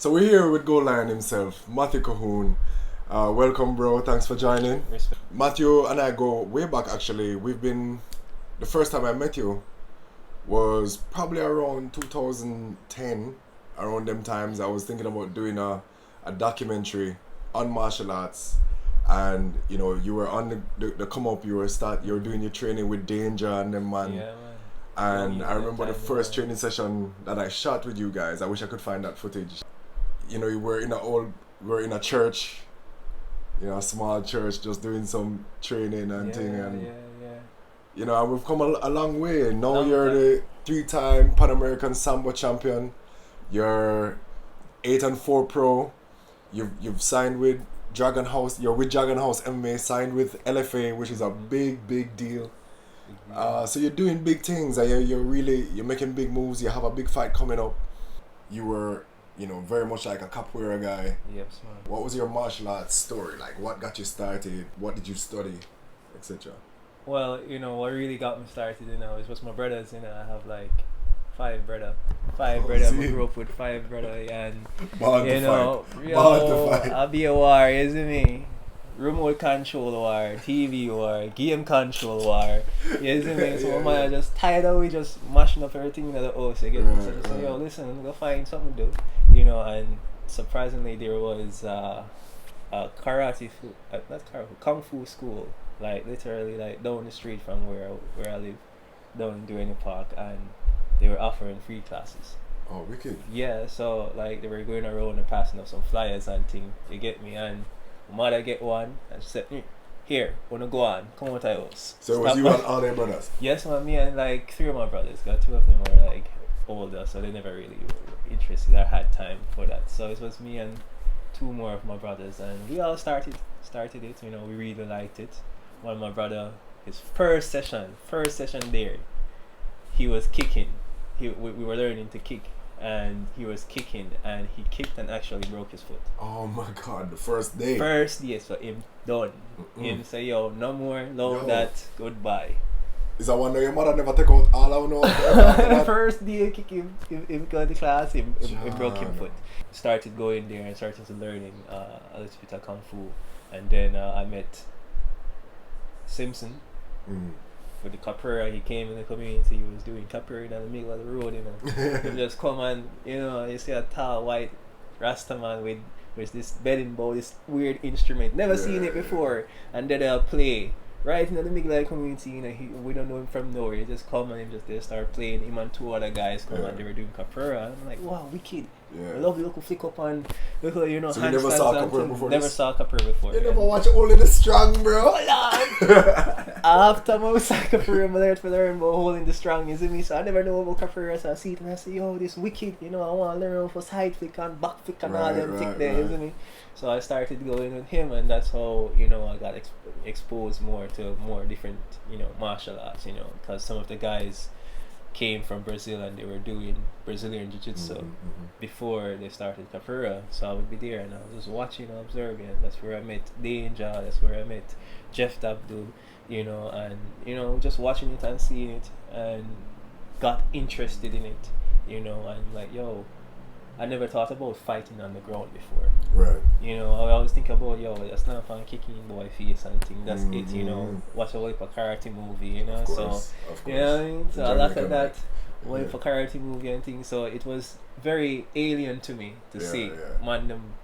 So we're here with Goal Lion himself, Matthew Colquhoun. Welcome, bro. Thanks for joining. Respect. Matthew and I go way back, actually. The first time I met you was probably around 2010. Around them times, I was thinking about doing a documentary on martial arts. And, you were on the come up, you were doing your training with Danger and them, man. Yeah, man. And I remember the time, first man. training session that I shot with you guys. I wish I could find that footage. We were in a church, a small church, just doing some training and thing. And and we've come a long way. Now Long you're time. the 3-time Pan American Sambo champion. You're 8-4 pro. You've signed with Dragon House. You're with Dragon House MMA. Signed with LFA, which is a big deal. So you're doing big things. And you're making big moves. You have a big fight coming up. You were, very much like a capoeira guy. Yep, man. What was your martial arts story? Like, what got you started? What did you study, etc.? Well, what really got me started, is was my brothers. I have like five brother. I grew up with 5 brother, and Born to fight. I'll be a war, isn't me? Remote control war, TV war, game control war. You see me? So my man just tired of we just mashing up everything in the house. You get me? So just say, yo, listen, I'm gonna find something to do. And surprisingly there was a karate kung fu school, like literally like down the street from where I live, down in Duane Park, and they were offering free classes. Oh, wicked. Yeah, so like they were going around and passing up some flyers and things. You get me? And my mother get one and she said, here, wanna go on, come out of house. So it was you and all their brothers? Yes, man, me and like 3 of my brothers. Got 2 of them were like older, so they never really were interested or had time for that. So it was me and 2 more of my brothers, and we all started it. We really liked it. One of my brother, his first session there, he was kicking. We were learning to kick, and he was kicking, and he kicked and actually broke his foot. Oh my God, the first day. First day, so him done. Him say, yo, no more, love that, goodbye. Is that one day your mother never take out all I know? First day kick him got the class, him broke his foot. Started going there and started to learning a little bit of kung fu, and then I met Simpson. For the capoeira. He came in the community, he was doing capoeira in the middle of the road, he just come and, you see a tall white Rasta man with this bedding bow, this weird instrument, never seen it before, and then they'll play right in the middle of the community. We don't know him from nowhere. He just come and they start playing. Him and 2 other guys come and they were doing capoeira. I'm like, wow, wicked. I love the local flick up and local, So you never saw capoeira before? Never saw capoeira before. You never watch Only the Strong, bro? Hold on! After I saw capoeira, I learned about holding the strong, you see me? So I never know about capoeira, so I see it and I say, yo, this wicked, I want to learn for side flick and back flick and all them flick there, you see me? So I started going with him, and that's how, I got exposed more to more different, martial arts, because some of the guys came from Brazil and they were doing Brazilian Jiu-Jitsu before they started capoeira. So I would be there and I was just watching and observing. That's where I met Danger, that's where I met Jeff Abdul, and just watching it and seeing it, and got interested in it, and like, yo, I never thought about fighting on the ground before. Right. I always think about, yo, that's not fun kicking boy face and thing. That's it, watch a whole heap of karate movie, Of course, so of course. you know what I mean? So a lot of that whole Yeah. heap of karate movie and things. So it was very alien to me to see man them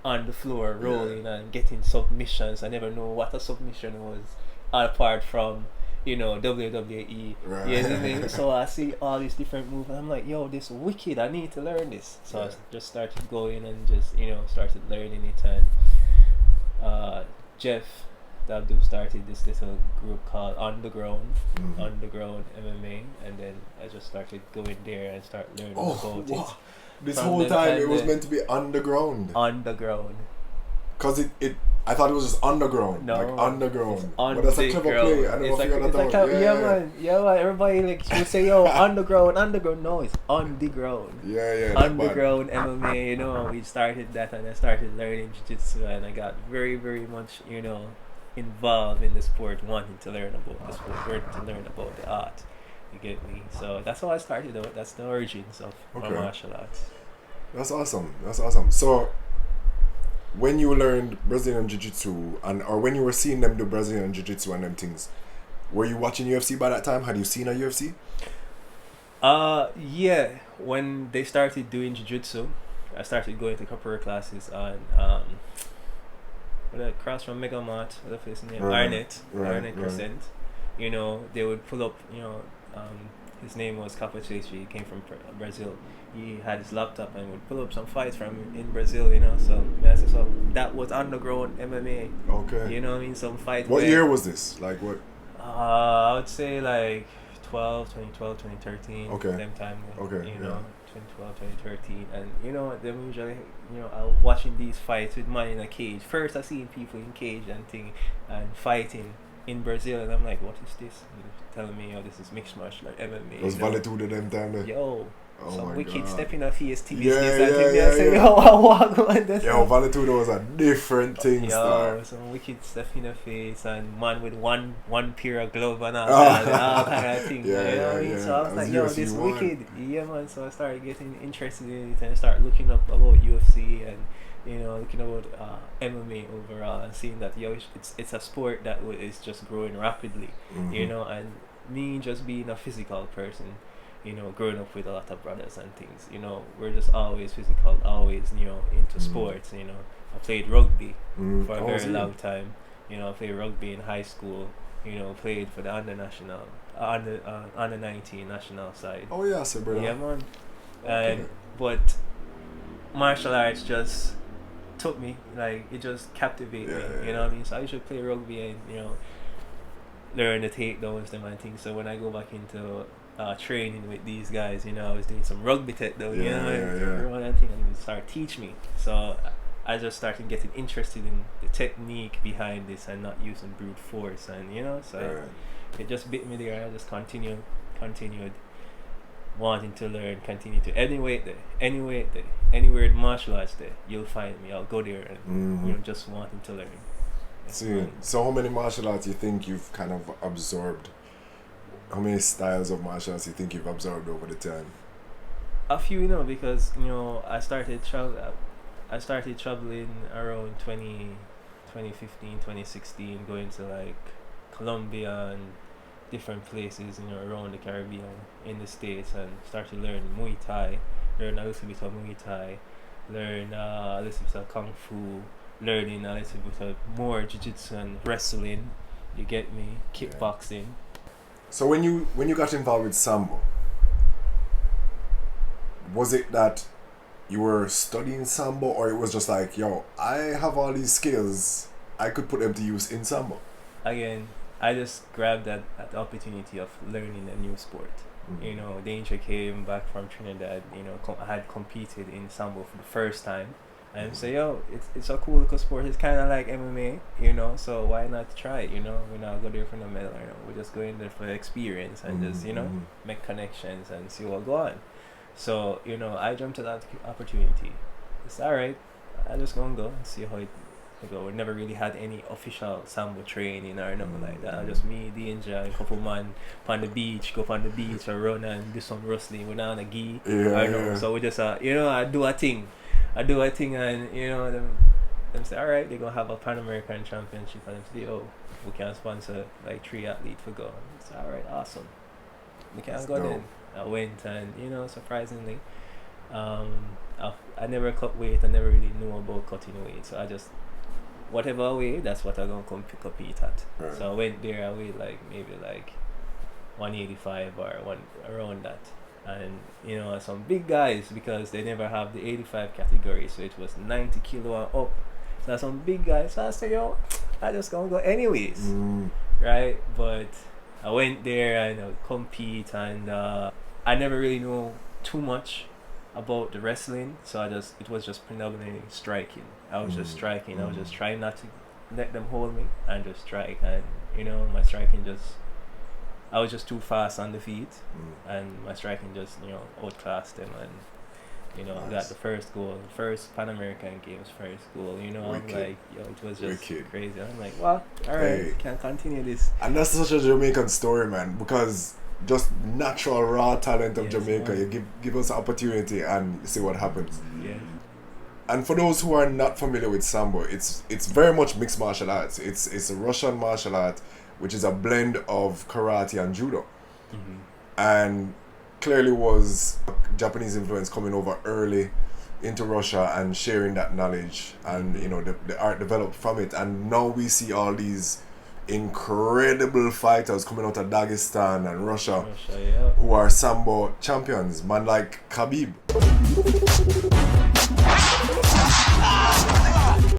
on the floor rolling and getting submissions. I never know what a submission was apart from WWE. Right. You know what I mean? So I see all these different moves and I'm like, yo, this wicked, I need to learn this. So I just started going and just, started learning it, and Jeff Abdul started this little group called Underground MMA, and then I just started going there and start learning about it. This From whole the time time it was that- meant to be underground. Underground. Cause I thought it was just underground. No, like underground. it's But that's a clever underground. play. I never It's like- figured it's that like out. man. Everybody like would say, yo, underground. No, it's on the ground. Yeah. Underground MMA, we started that, and I started learning jiu-jitsu, and I got very, very much, involved in the sport, wanting to learn about the sport, wanting to learn about the art. You get me? So that's how I started out. That's the origins of my Okay. martial arts. That's awesome. That's awesome. So, when you learned Brazilian Jiu-Jitsu, or when you were seeing them do Brazilian Jiu-Jitsu and them things, were you watching UFC by that time? Had you seen a UFC? Yeah. When they started doing jiu-jitsu, I started going to capoeira classes on across from Megamart, what the place name? Arnett Crescent. You know, they would pull up, his name was Capoeira, he came from Brazil. He had his laptop and would pull up some fights from in Brazil, so that was underground MMA. Okay. You know what I mean? Some fights. What year was this? Like what? I would say like 2012, 2013. Okay. Them time. Okay. 2012, 2013. And them usually, watching these fights with man in a cage. First I seen people in cage and fighting in Brazil, and I'm like, what is this? And they're telling me, this is mixed martial art MMA. It was Valetudo them time there. Yo. Oh some my wicked God. step in a face TV. Yo, Valetudo was a different thing, star. Some wicked step in the face and man with one pair of glove and all kind of thing. So I was like, this wicked. Yeah, man. So I started getting interested in it and started looking up about UFC and looking about MMA overall and seeing that it's a sport that is just growing rapidly. And me just being a physical person. Growing up with a lot of brothers and things, we're just always physical, always, into sports, I played rugby for a very long time, I played rugby in high school, played for the under 19 national side. Oh yeah, sir, brother. Yeah, man. Okay. But martial arts just took me, like, it just captivated me, you know what I mean? So I used to play rugby and, learn the takedowns, them and things. So when I go back into training with these guys, I was doing some rugby takedown, and they started teach me. So I just started getting interested in the technique behind this and not using brute force, and it just bit me there. I just continued wanting to learn, continue to anywhere the martial arts there, you'll find me. I'll go there and just wanting to learn. So how many martial arts you think you've kind of absorbed? How many styles of martial arts you think you've absorbed over the time? A few, because I started traveling around 2015, 2016, going to like Colombia and different places, around the Caribbean, in the States, and started learning Muay Thai, learn a little bit of Muay Thai, learn a little bit of Kung Fu, learning a little bit of more Jiu-Jitsu and wrestling, you get me, kickboxing. So when you got involved with Sambo, was it that you were studying Sambo, or it was just like, I have all these skills, I could put them to use in Sambo? Again, I just grabbed that opportunity of learning a new sport. Danger came back from Trinidad, I had competed in Sambo for the first time. And so, it's a cool little sport. It's kind of like MMA, so why not try it, We're not go there for no medal, we're just going there for experience and just, make connections and see what go on. So, I jumped at that opportunity. It's alright, I just gonna go and see how it go. We never really had any official Sambo training or nothing like that. Just me, Danger, and a couple man go on the beach or run and do some wrestling. We're not on a gi. So we just, I do a thing and, them say, alright, they're going to have a Pan American Championship, and them say, we can sponsor like 3 athletes for go. So, alright, awesome. We can go then. I went and, surprisingly, I never cut weight. I never really knew about cutting weight. So I just, whatever I weigh, that's what I'm going to compete at. Right. So I went there, I weighed maybe 185 or around that. And some big guys, because they never have the 85 category, so it was 90 kilo and up. So some big guys. So I said, I just gonna go anyways, right? But I went there and compete, and I never really know too much about the wrestling, so it was just predominantly striking. I was just striking. I was just trying not to let them hold me and just strike, and my striking I was just too fast on the feet, and my striking just, outclassed them, and, nice. Got the first goal, first Pan American Games, first goal, I'm like, it was just crazy. I'm like, well, alright, can't continue this. And that's such a Jamaican story, man, because just natural raw talent of Yes, Jamaica. man. You give us an opportunity and see what happens. Yeah. And for those who are not familiar with Sambo, it's very much mixed martial arts. It's a Russian martial art, which is a blend of karate and judo. Mm-hmm. And clearly was Japanese influence coming over early into Russia and sharing that knowledge, and you know the art developed from it. And now we see all these incredible fighters coming out of Dagestan and Russia Yeah. who are Sambo champions, man like Khabib.